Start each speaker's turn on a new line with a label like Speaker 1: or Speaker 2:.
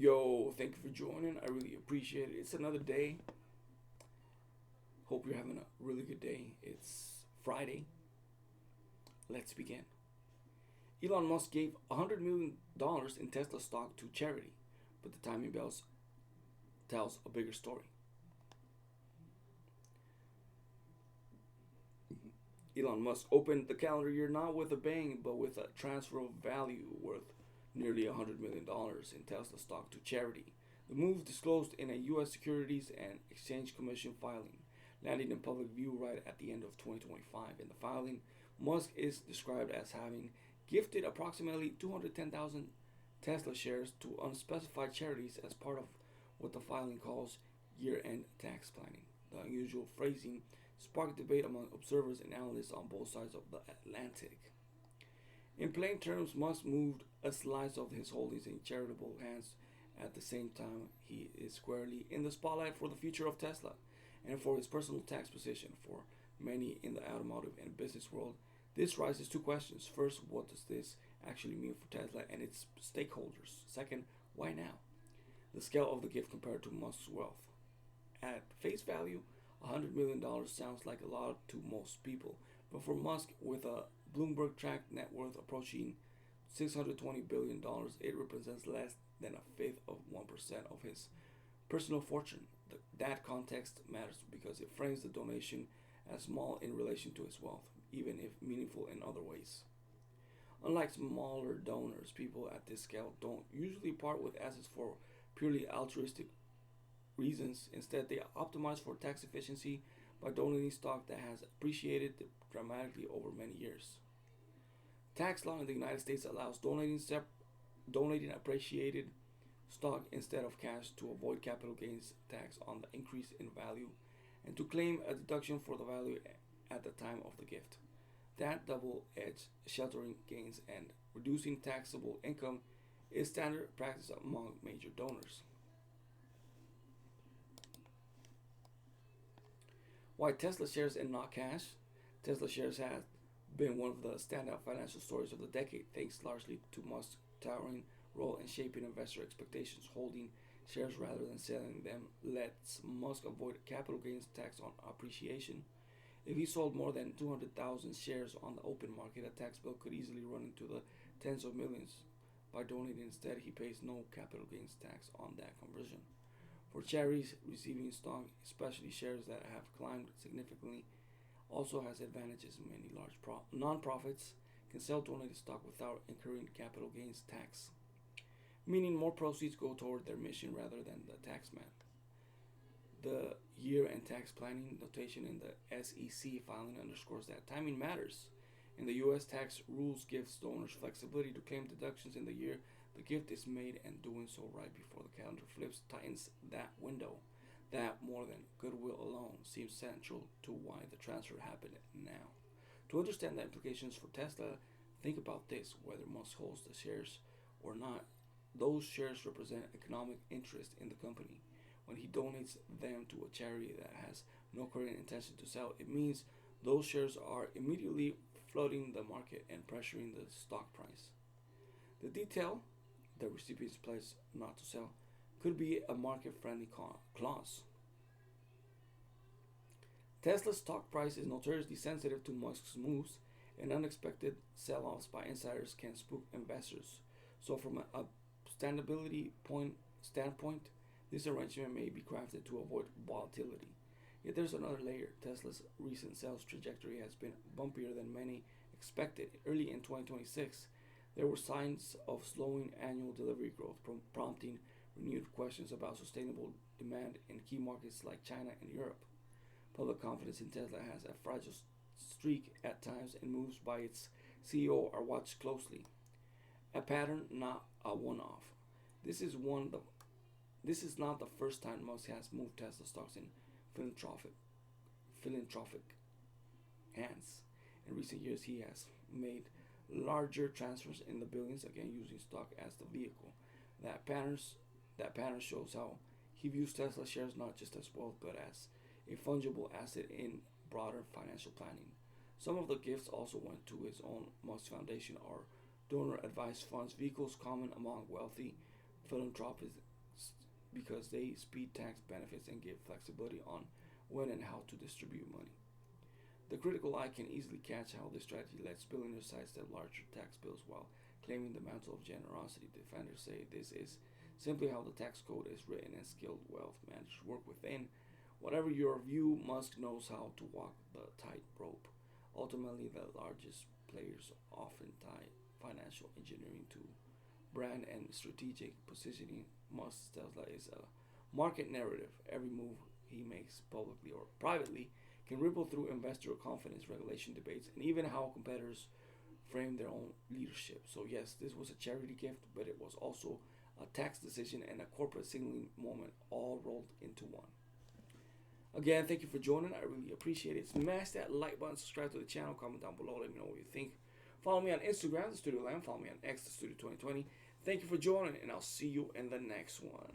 Speaker 1: Yo, thank you for joining. I really appreciate it. It's another day. Hope you're having a really good day. It's Friday. Let's begin. Elon Musk gave $100 million in Tesla stock to charity, but the timing bells tells a bigger story. Elon Musk opened the calendar year not with a bang, but with a transfer of value worth nearly $100 million in Tesla stock to charity. The move disclosed in a U.S. Securities and Exchange Commission filing, landing in public view right at the end of 2025. In the filing, Musk is described as having gifted approximately 210,000 Tesla shares to unspecified charities as part of what the filing calls year-end tax planning. The unusual phrasing sparked debate among observers and analysts on both sides of the Atlantic. In plain terms, Musk moved a slice of his holdings in charitable hands. At the same time, he is squarely in the spotlight for the future of Tesla and for his personal tax position. For many in the automotive and business world, this raises two questions. First, what does this actually mean for Tesla and its stakeholders? Second, why now? The scale of the gift compared to Musk's wealth. At face value, $100 million sounds like a lot to most people, but for Musk, with a Bloomberg tracked net worth approaching $620 billion, it represents less than a fifth of 1% of his personal fortune. That context matters because it frames the donation as small in relation to his wealth, even if meaningful in other ways. Unlike smaller donors, people at this scale don't usually part with assets for purely altruistic reasons. Instead, they optimize for tax efficiency by donating stock that has appreciated dramatically over many years. Tax law in the United States allows donating appreciated stock instead of cash to avoid capital gains tax on the increase in value and to claim a deduction for the value at the time of the gift. That double-edged sheltering gains and reducing taxable income is standard practice among major donors. Why Tesla shares and not cash? Tesla shares have been one of the standout financial stories of the decade, thanks largely to Musk's towering role in shaping investor expectations. Holding shares rather than selling them lets Musk avoid capital gains tax on appreciation. If he sold more than 200,000 shares on the open market, a tax bill could easily run into the tens of millions. By donating instead, he pays no capital gains tax on that conversion. For charities, receiving stock, especially shares that have climbed significantly, also has advantages. Many large non-profits can sell donated stock without incurring capital gains tax, meaning more proceeds go toward their mission rather than the taxman. The year-end tax planning notation in the SEC filing underscores that timing matters. In the U.S., tax rules gives donors flexibility to claim deductions in the year the gift is made, and doing so right before the calendar flips tightens that window. That, more than goodwill alone, seems central to why the transfer happened now. To understand the implications for Tesla, think about this: whether Musk holds the shares or not, those shares represent economic interest in the company. When he donates them to a charity that has no current intention to sell, it means those shares are immediately flooding the market and pressuring the stock price. The detail, the recipient's pledge not to sell, could be a market-friendly clause. Tesla's stock price is notoriously sensitive to Musk's moves, and unexpected sell-offs by insiders can spook investors. So, from a standpoint, this arrangement may be crafted to avoid volatility. Yet there's another layer. Tesla's recent sales trajectory has been bumpier than many expected. Early in 2026, there were signs of slowing annual delivery growth, prompting renewed questions about sustainable demand in key markets like China and Europe. Public confidence in Tesla has a fragile streak at times, and moves by its CEO are watched closely. A pattern, not a one-off. This is not the first time Musk has moved Tesla stocks in philanthropic hands. In recent years, he has made larger transfers in the billions, again using stock as the vehicle. That pattern shows how he views Tesla shares not just as wealth but as a fungible asset in broader financial planning. Some of the gifts also went to his own Musk Foundation or donor advised funds, vehicles common among wealthy philanthropists because they speed tax benefits and give flexibility on when and how to distribute money. The critical eye can easily catch how this strategy lets billionaires sidestep larger tax bills while claiming the mantle of generosity. Defenders say this is simply how the tax code is written and skilled wealth managers work within. Whatever your view, Musk knows how to walk the tightrope. Ultimately, the largest players often tie financial engineering to brand and strategic positioning. Musk tells that it's a market narrative. Every move he makes publicly or privately can ripple through investor confidence, regulation debates, and even how competitors frame their own leadership. So yes, this was a charity gift, but it was also a tax decision and a corporate signaling moment all rolled into one. Again, thank you for joining. I really appreciate it. Smash that like button, subscribe to the channel, comment down below, let me know what you think. Follow me on Instagram, The Studio Lamb. Follow me on X, The Studio 2020. Thank you for joining, and I'll see you in the next one.